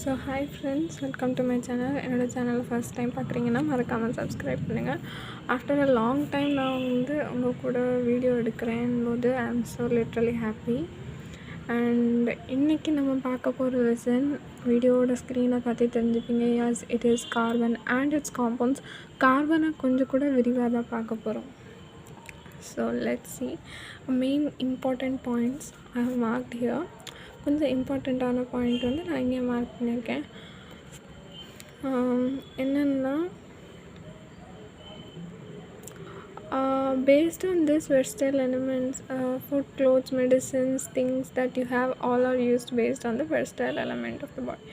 So hi friends, welcome to my channel. என்னோடய channel first time பார்க்குறீங்கன்னா மறக்காமல் subscribe பண்ணுங்கள். ஆஃப்டர் அ லாங் டைம் நான் உங்கள் கூட வீடியோ எடுக்கிறேன் போது ஐ am so literally happy. And இன்றைக்கி நம்ம பார்க்க போகிற லெசன் வீடியோவோட ஸ்க்ரீனை பார்த்து தெரிஞ்சுப்பீங்க. Yes it is carbon and its compounds. கார்பனை கொஞ்சம் கூட விரிவாக தான் பார்க்க போகிறோம். So let's see main important points I have marked here. கொஞ்சம் இம்பார்ட்டண்ட்டான பாயிண்ட் நான் இங்கே மார்க் பண்ணியிருக்கேன். என்னென்னா based on this versatile elements, food, clothes, medicines, things that you have all are used based on the versatile element of the body.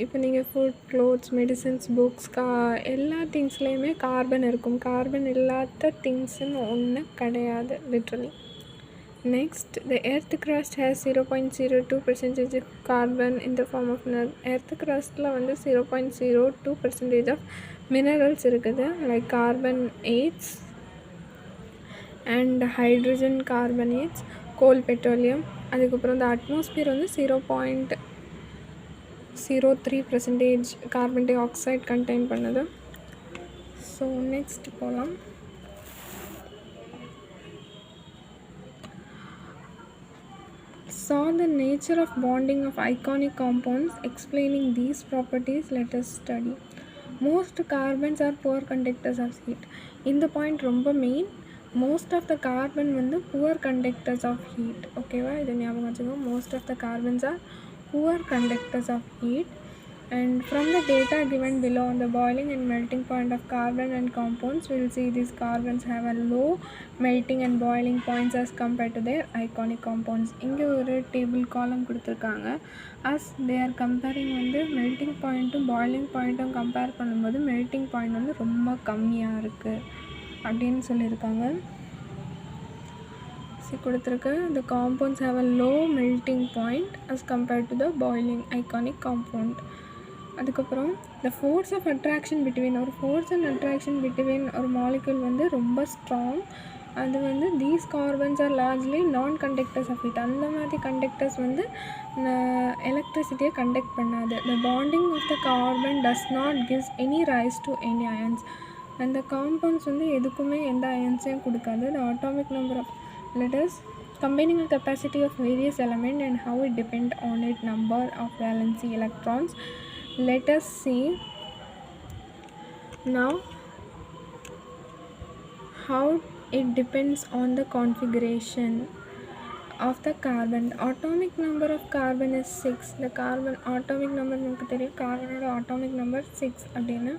இப்போ நீங்கள் food, clothes, medicines, books, எல்லா திங்ஸ்லேயுமே carbon இருக்கும். கார்பன் இல்லாத திங்ஸ்ன்னு ஒன்று கிடையாது literally. Next, the earth crust has 0.02% of carbon in the form of mineral. Earth crustல 0.02% of minerals இருக்குது, like carbonates and hydrogen carbonates, coal, petroleum. அதுக்கப்புறம் the atmosphere 0.03% carbon dioxide contain பண்ணுது. So next போகலாம். Saw the nature of bonding of ionic compounds. Explaining these properties, let us study. Most carbons are poor conductors of heat. இந்த point ரொம்ப main. Most of the carbon poor conductors of heat. ஓகேவா, இதை ஞாபகம் வச்சுக்கோ. Most of the carbons are poor conductors of heat. And from the data given below on the boiling and melting point of carbon and compounds, we will see these carbons have a low melting and boiling points as compared to their ionic compounds. இங்கே ஒரு table காலம் கொடுத்துருக்காங்க. as they are comparing melting பாயிண்ட்டும் boiling பாயிண்ட்டும் compare பண்ணும்போது melting point ரொம்ப கம்மியாக இருக்குது அப்படின்னு சொல்லியிருக்காங்க. கொடுத்துருக்கு. the compounds have a low melting point as compared to the boiling ionic compound. அதுக்கப்புறம் the force of attraction between ஒரு force and attraction between ஒரு molecule ரொம்ப strong. அது these carbons are largely non-conductors of heat. அந்த மாதிரி conductors electricity conduct பண்ணாது. the bonding of the carbon does not gives any rise to any ions. அந்த compounds எதுக்குமே எந்த ionsையும் கொடுக்காது. the atomic number of letters combining a capacity of various elements and how it depend on its number of valency electrons. Let us see now how it depends on the configuration of the carbon. Atomic number of carbon is 6. the carbon atomic number நமக்கு தெரியும். கார்பனோட atomic number 6 அப்படின்னா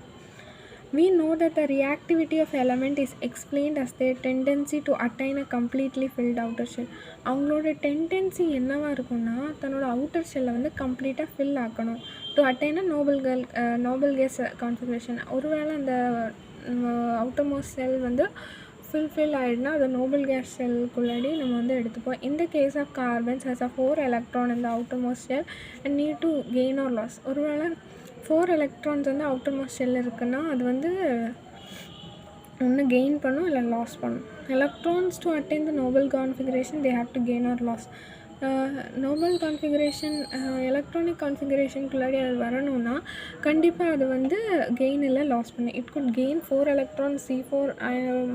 we know that the reactivity of element is explained as their tendency to attain a completely filled outer shell. அவங்களோட tendency என்னவாக இருக்கும்னா தன்னோட outer ஷெல்லை கம்ப்ளீட்டாக fill ஆக்கணும். To attain a noble gas configuration. ஒருவேளை அந்த அவுட்டர் மோஸ்ட் செல் ஃபுல்ஃபில் ஆகிடுனா அது நோபல் கேஸ் செல்லுக்குள்ளாடி நம்ம எடுத்துப்போம். இந்த case of carbons has a 4 electron in the outermost shell and need to gain or loss. ஒருவேளை 4 electrons அவுட்டர் மோஸ்ட் ஷெல் இருக்குன்னா அது ஒன்று கெயின் பண்ணும் இல்லை லாஸ் பண்ணும். Electrons to attain the noble configuration they have to gain or loss. Noble configuration electronic கான்ஃபிகரேஷனுக்குள்ளாடி அது வரணும்னா கண்டிப்பாக அது கெயின் இல்லை லாஸ் பண்ணு. It could gain 4 electrons C4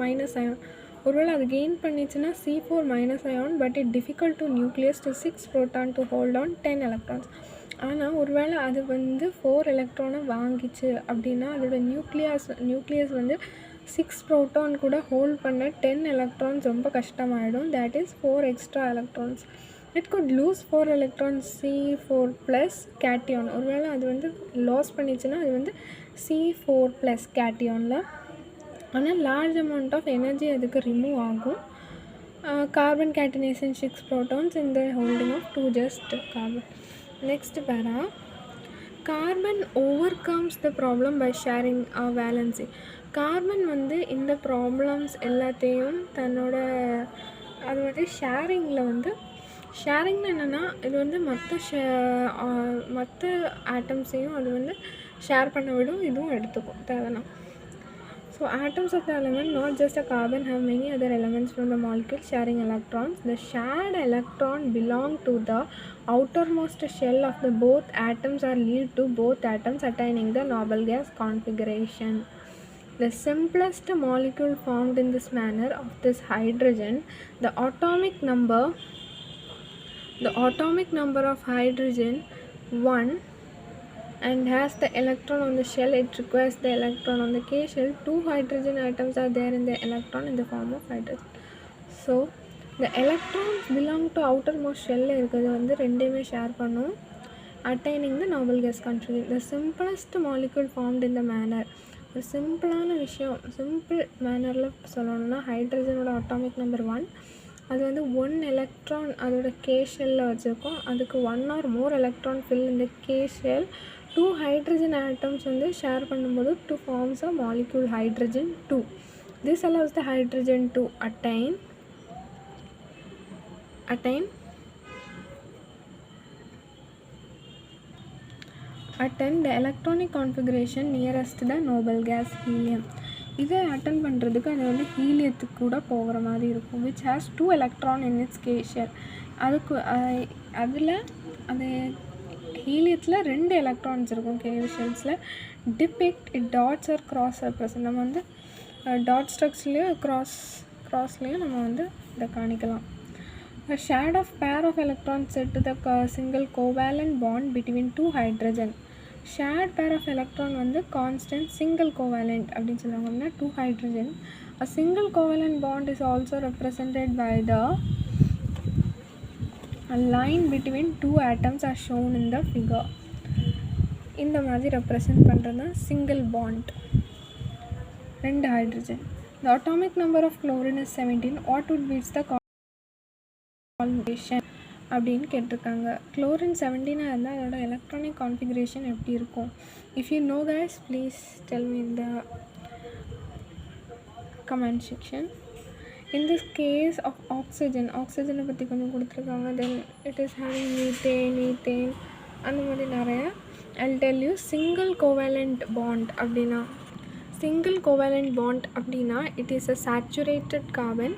minus ion. ஒருவேளை அது கெயின் பண்ணிச்சுன்னா C4 minus ion, but it difficult to nucleus to 6 proton to hold on 10 electrons. ஆனால் ஒருவேளை அது 4 electron வாங்கிச்சு அப்படின்னா அதோட நியூக்ளியஸ் 6 proton கூட ஹோல்ட் பண்ண 10 electrons ரொம்ப கஷ்டமாயிடும். that is 4 extra electrons. it could lose 4 electrons C4 plus cation. ஒருவேளை அது லாஸ் பண்ணிச்சுன்னா அது C4 plus cationல. ஆனால் லார்ஜ் அமௌண்ட் ஆஃப் எனர்ஜி அதுக்கு ரிமூவ் ஆகும். Carbon catenation 6 protons in the holding of 2 just carbon. next para carbon overcomes the problem by sharing a valency. Carbon இந்த problems எல்லாத்தையும் தன்னோட அது ஷேரிங்கில் ஷேரிங்னு என்னென்னா இது மற்ற ஆட்டம்ஸையும் அது ஷேர் பண்ண விடும், இதுவும் எடுத்துக்கும் தேவைன்னா. So So atoms of the element, not just a carbon, have many other elements from the molecule sharing electrons. The shared electron belong to the outermost shell of the both atoms or lead to both atoms attaining the noble gas configuration. The simplest molecule formed in this manner of this hydrogen, the atomic number of hydrogen 1 and has the electron on the shell. It requires the electron on the K shell. 2 hydrogen atoms are there in the electron in the form of hydrogen. So the electrons belong to outermost shell இருக்கிறது வந்து ரெண்டையுமே share பண்ணும், attaining the noble gas configuration. The simplest molecule formed in the manner, ஒரு சிம்பிளான விஷயம், simple மேனரில் சொல்லணும்னா ஹைட்ரஜனோட atomic number 1, அது வந்து 1 எலக்ட்ரான் அதோட கே ஷெல்லில் வச்சுருக்கோம். அதுக்கு 1 or more எலக்ட்ரான் ஃபில் இந்த கே ஷெல். 2 ஹைட்ரஜன் ஆட்டம்ஸ் வந்து ஷேர் பண்ணும்போது 2 forms a molecule hydrogen 2. This allows the hydrogen to attain the electronic configuration nearest to the noble gas helium. இதை attend பண்ணுறதுக்கு அது வந்து ஹீலியத்துக்கு கூட போகிற மாதிரி இருக்கும், which has 2 electron in its K shell. அதுக்கு அதில் அந்த ஹீலியத்தில் 2 எலக்ட்ரான்ஸ் இருக்கும் கே ஷெல்ஸில். Depict it dots or cross represent. நம்ம வந்து டாட் ஸ்ட்ரக்ஸ்லேயும் கிராஸ்லேயும் நம்ம வந்து இதை காணிக்கலாம். A shared of pair of electrons set to the single covalent bond between 2 hydrogen. Shared pair of electron வந்து constant single covalent அப்படின்னு சொல்லுவாங்க. அப்படின்னா 2 hydrogen. A single covalent bond is also represented by the line between 2 atoms are shown in the figure. இந்த மாதிரி represent பண்ணுறது தான் single bond, 2 hydrogen. The atomic number of chlorine is 17. What would be the configuration அப்படின்னு கேட்டிருக்காங்க. Chlorine 17 இருந்தால் அதோட electronic configuration எப்படி இருக்கும்? If you know guys, please tell me in the comment section. In this case of ஆக்சிஜனை பற்றி கொஞ்சம் கொடுத்துருக்காங்க. Then it is having methane அந்த மாதிரி நிறைய. I'll tell you single covalent bond அப்படின்னா, it is a saturated carbon.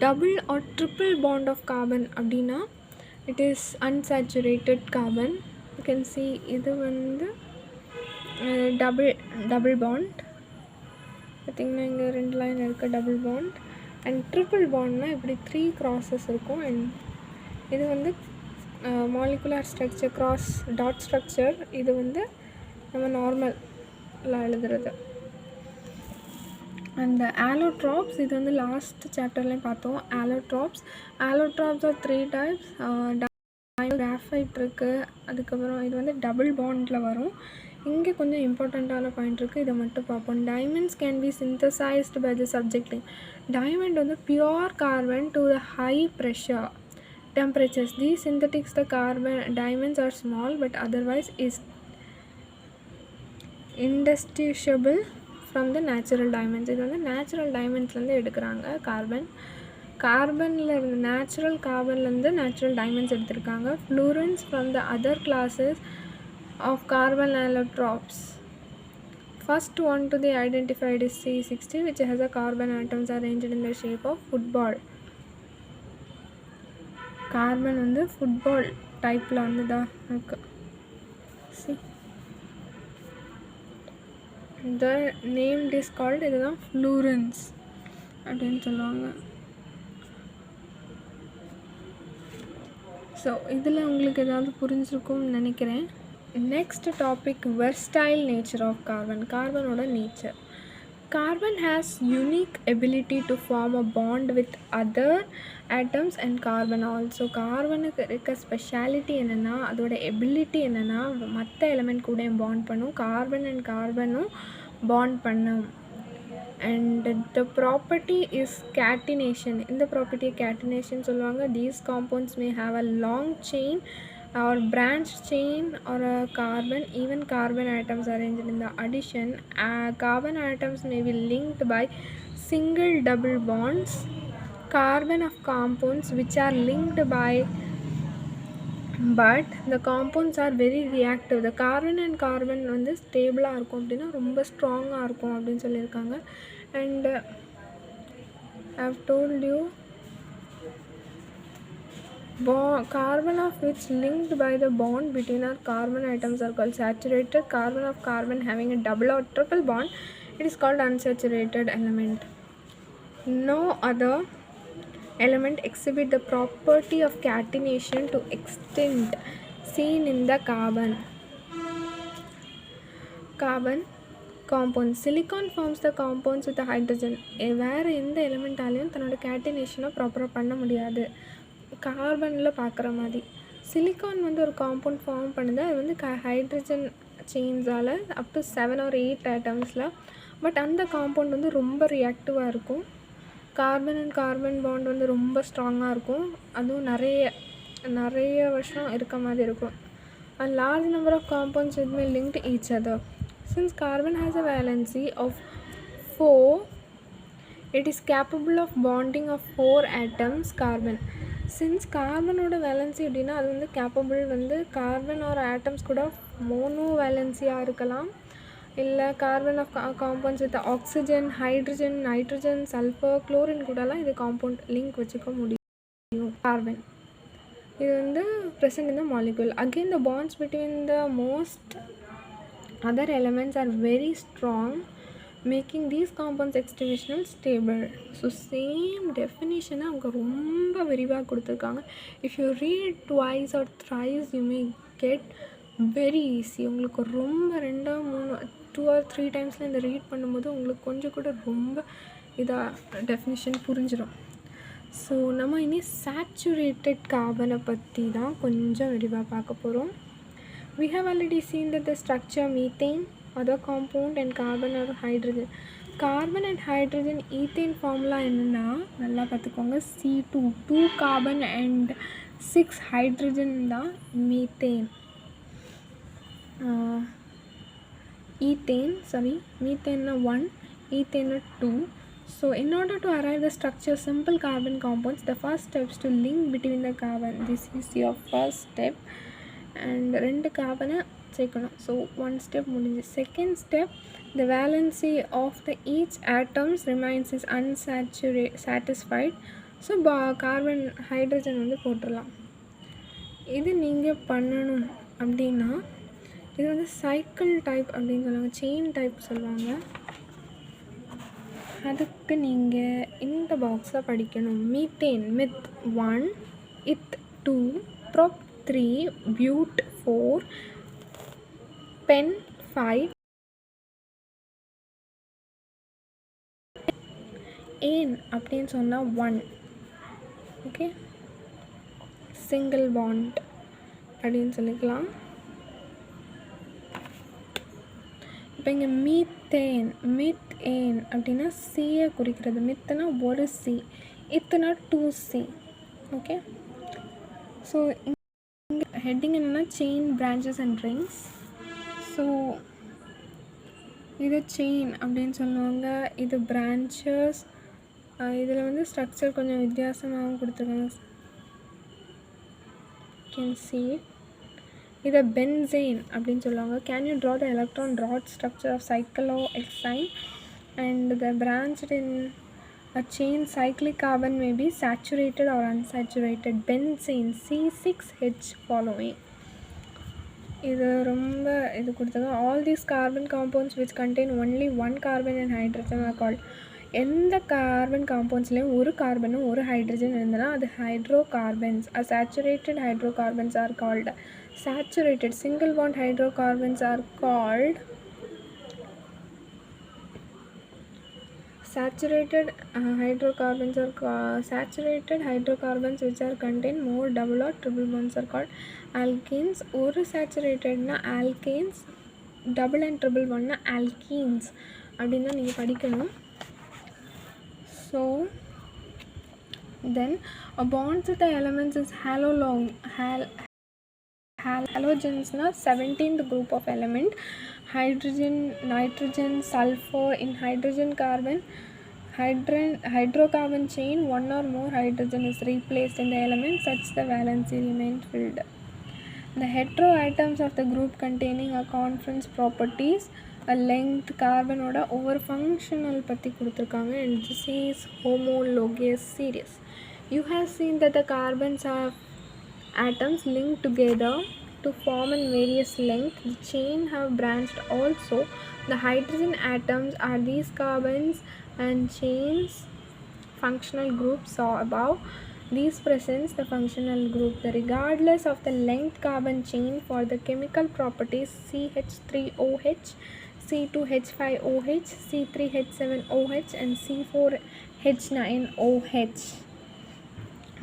Double or triple bond of carbon அப்படின்னா it is unsaturated carbon. You can see இது வந்து double bond. பார்த்திங்கன்னா இங்கே 2 line இருக்குது double bond. அண்ட் ட்ரிபிள் பாண்ட்னால் இப்படி 3 crosses இருக்கும். And இது வந்து molecular structure cross dot structure. இது வந்து நம்ம நார்மலாக எழுதுறது. அந்த ஆலோட்ராப்ஸ், இது வந்து லாஸ்ட் சாப்டர்லேயும் பார்த்தோம். ஆலோட்ராப்ஸ் ஆர் 3 types. கிராஃபைட் இருக்குது. அதுக்கப்புறம் இது வந்து டபுள் பாண்டில் வரும். இங்கே கொஞ்சம் இம்பார்ட்டண்ட்டான பாயிண்ட் இருக்குது, இதை மட்டும் பார்ப்போம். Diamonds can be synthesized by the subjecting. Diamond வந்து pure carbon to the high pressure temperatures. These synthetics the carbon diamonds are small but otherwise is indistinguishable from the natural diamonds. இது வந்து natural டைமண்ட்ஸ்லேருந்து எடுக்கிறாங்க. கார்பனில் இருந்து natural கார்பன்லேருந்து natural diamonds எடுத்திருக்காங்க. Fullerenes from the other classes of carbon allotropes. First one to be identified is C60, which has a carbon atoms arranged in the shape of football. Carbon வந்து football டைப்பில் வந்து தான் இருக்குது. See the name is called, இதுதான் ஃப்ளூரன்ஸ் அப்படின்னு சொல்லுவாங்க. So இதில் உங்களுக்கு ஏதாவது புரிஞ்சிருக்கும்னு நினைக்கிறேன். Next topic, versatile nature of carbon. கார்பனோட nature. Carbon has unique ability to form a bond with other atoms and carbon also. கார்பனுக்கு இருக்க ஸ்பெஷாலிட்டி என்னென்னா, அதோட எபிலிட்டி என்னென்னா, மற்ற எலிமெண்ட் கூட பாண்ட் பண்ணும். கார்பன் அண்ட் கார்பனும் பாண்ட் பண்ணும். And the property is catenation. இந்த ப்ராப்பர்ட்டியை கேட்டினேஷன் சொல்லுவாங்க. These compounds may have a long chain or branched chain or a carbon. Even carbon atoms arranged in the addition. Carbon atoms may be linked by single double bonds. Carbon of compounds which are linked by but the compounds are very reactive. The carbon and carbon வந்து ஸ்டேபிளாக இருக்கும் அப்படின்னா ரொம்ப ஸ்ட்ராங்காக இருக்கும் அப்படின்னு சொல்லியிருக்காங்க. And I've told you carbon of which linked by the bond between our carbon atoms are called saturated. Carbon of carbon having a double or triple bond, it is called unsaturated element. No other element exhibit the property of catenation to extent seen in the carbon compound. Silicon forms the compounds with the hydrogen. வேறு எந்த எலிமெண்ட்டாலையும் தன்னோட கேட்டினேஷனை ப்ராப்பராக பண்ண முடியாது. கார்பனில் பார்க்குற மாதிரி silicon வந்து ஒரு காம்பவுண்ட் ஃபார்ம் பண்ணுது. அது வந்து ஹைட்ரஜன் செயின்ஸால் அப் டு 7 or 8 ஆட்டம்ஸில். பட் அந்த காம்பவுண்ட் வந்து ரொம்ப ரியாக்டிவாக இருக்கும். கார்பன் அண்ட் கார்பன் பாண்ட் வந்து ரொம்ப ஸ்ட்ராங்காக இருக்கும். அதுவும் நிறைய வருஷம் இருக்க மாதிரி இருக்கும். A large number of compounds which may link to each other. Since carbon has a valency of 4, it is capable of bonding of 4 atoms carbon. Since கார்பனோட valency அப்படின்னா அது வந்து கேப்பபிள் வந்து கார்பன் ஒரு ஆட்டம்ஸ் கூட மோனோ வேலன்சியாக இருக்கலாம். இல்லை carbon of compounds with oxygen, hydrogen, nitrogen, sulphur, chlorine கூடலாம் இது காம்பவுண்ட் லிங்க் வச்சுக்க முடியும். கார்பன் இது வந்து present in the molecule. Again, the bonds between the most other elements are very strong, making these compounds extensional stable. So same definition அவங்க ரொம்ப விரிவாக கொடுத்துருக்காங்க. If you read twice or thrice, you may get very easy. உங்களுக்கு ரொம்ப 2 or 3 டைம்ஸில் இந்த read பண்ணும்போது உங்களுக்கு கொஞ்சம் கூட ரொம்ப இதாக டெஃபினிஷன் புரிஞ்சிடும். ஸோ நம்ம இனி சேச்சுரேட்டட் கார்பனை பற்றி தான் கொஞ்சம் விரிவாக பார்க்க போகிறோம். We have already seen that the structure methane, other compound and carbon or hydrogen. Carbon and hydrogen ethane formula என்னன்னா நல்லா பார்த்துக்கோங்க. C2 2 carbon and 6 hydrogen தான் methane. Methane 1, ethane 2. So in order to arrive the structure simple carbon compounds, the first step is to link between the carbon. This is your first step. And 2 கார்பனை சேர்க்கணும். So 1 step முடிஞ்சு. Second step, the valency of the each atoms remains is unsatisfied. So carbon hydrogen வந்து போட்டுடலாம். இது நீங்கள் பண்ணணும் அப்படின்னா இது வந்து சைக்கிள் டைப் அப்படின்னு சொல்லுவாங்க, செயின் டைப் சொல்லுவாங்க. அதுக்கு நீங்கள் இந்த பாக்ஸை படிக்கணும். மீத்தேன் மித் 1, இத் 2, ப்ரோப் 3, but 4, pen 5, ஏன் அப்படின்னு சொன்னால் 1. ஓகே, சிங்கிள் பாண்ட் அப்படின்னு சொல்லிக்கலாம். இப்போ இங்கே மித் ஏன் அப்படின்னா சியை குறிக்கிறது. மித்துனா 1 C, இத்துனா 2 C. ஓகே, ஸோ ஹெட்டிங் என்னென்னா chain, branches and rings. So இது செயின் அப்படின்னு சொல்லுவாங்க, இது பிரான்ச்சஸ். இதில் வந்து ஸ்ட்ரக்சர் கொஞ்சம் வித்தியாசமாகவும் கொடுத்துருக்காங்க. கேன் சி இதை பென்சேன் அப்படின்னு சொல்லுவாங்க. Can you draw the electron dot structure of cyclohexane and the branched in a chain cyclic carbon may be saturated or unsaturated. Benzene C6H following. இது ரொம்ப இது கொடுத்தாங்க. All these carbon compounds which contain only one carbon and hydrogen are called. எந்த carbon காம்பவுண்ட்ஸ்லேயும் ஒரு கார்பனும் ஒரு hydrogen இருந்ததுன்னா அது hydrocarbons. A saturated hydrocarbons are called saturated. Single bond hydrocarbons are called saturated hydrocarbons which are contain more double or triple bonds are called alkenes. ஒரு சேச்சுரேட்டட்னா alkanes, double and triple bondனா alkenes அப்படின்னு தான் நீங்கள் படிக்கணும். So then a bonds with the elements is halogens na 17th group of element. Hydrogen, nitrogen, sulfur. In hydrogen carbon hydrocarbon chain, one or more hydrogen is replaced in the element such the valency remains filled. The heteroatoms of the group containing a conference properties a length carbon oda over functional பற்றி கொடுத்துருக்காங்க and this is homologous series. You have seen that the carbons are atoms linked together to form in various lengths. The chain have branched also. The hydrogen atoms are these carbons and chains functional group saw above. These presents the functional group. The regardless of the length carbon chain for the chemical properties CH3OH, C2H5OH, C3H7OH and C4H9OH.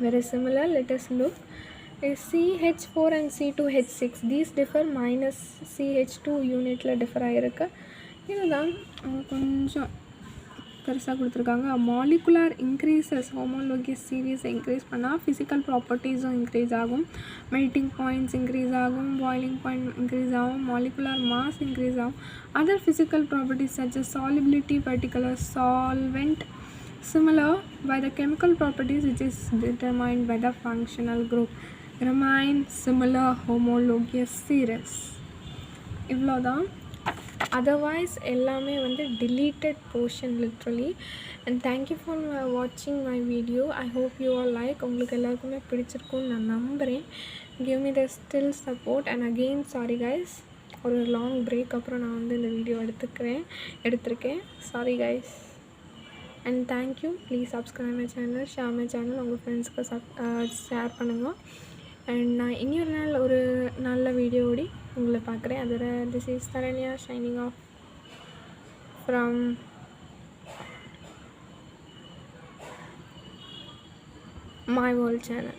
Very similar. Let us look. CH4 and C2H6 these differ minus CH2 யூனிட்ல differ ஆகிருக்கு. இதுதான் கொஞ்சம் பெருசாக கொடுத்துருக்காங்க. Molecular increases ஹோமோலோகியஸ் series increase பண்ணால் physical ப்ராப்பர்ட்டிஸும் increase ஆகும், melting points increase ஆகும், boiling point increase ஆகும், மாலிகுலர் மாஸ் இன்க்ரீஸ் ஆகும். Other physical properties such as solubility, particular solvent similar by the chemical properties which is determined by the functional group remain similar homologous series. இவ்வளோதான். otherwise எல்லாமே வந்து deleted portion literally. and thank you for watching my video. I hope you all like. உங்களுக்கு எல்லாருக்குமே பிடிச்சிருக்கும்னு நான் நம்புகிறேன். give me the still support and again sorry guys, ஒரு long break அப்புறம் நான் வந்து இந்த வீடியோ எடுத்திருக்கேன். sorry guys and thank you. please subscribe my channel, share my channel, உங்கள் ஃப்ரெண்ட்ஸ்க்கு ஷேர் பண்ணுங்கள். அண்ட் நான் இன்னொரு நாள் ஒரு நல்ல வீடியோடி உங்களை பார்க்குறேன். அதோட this is Dharanya shining off from my world channel.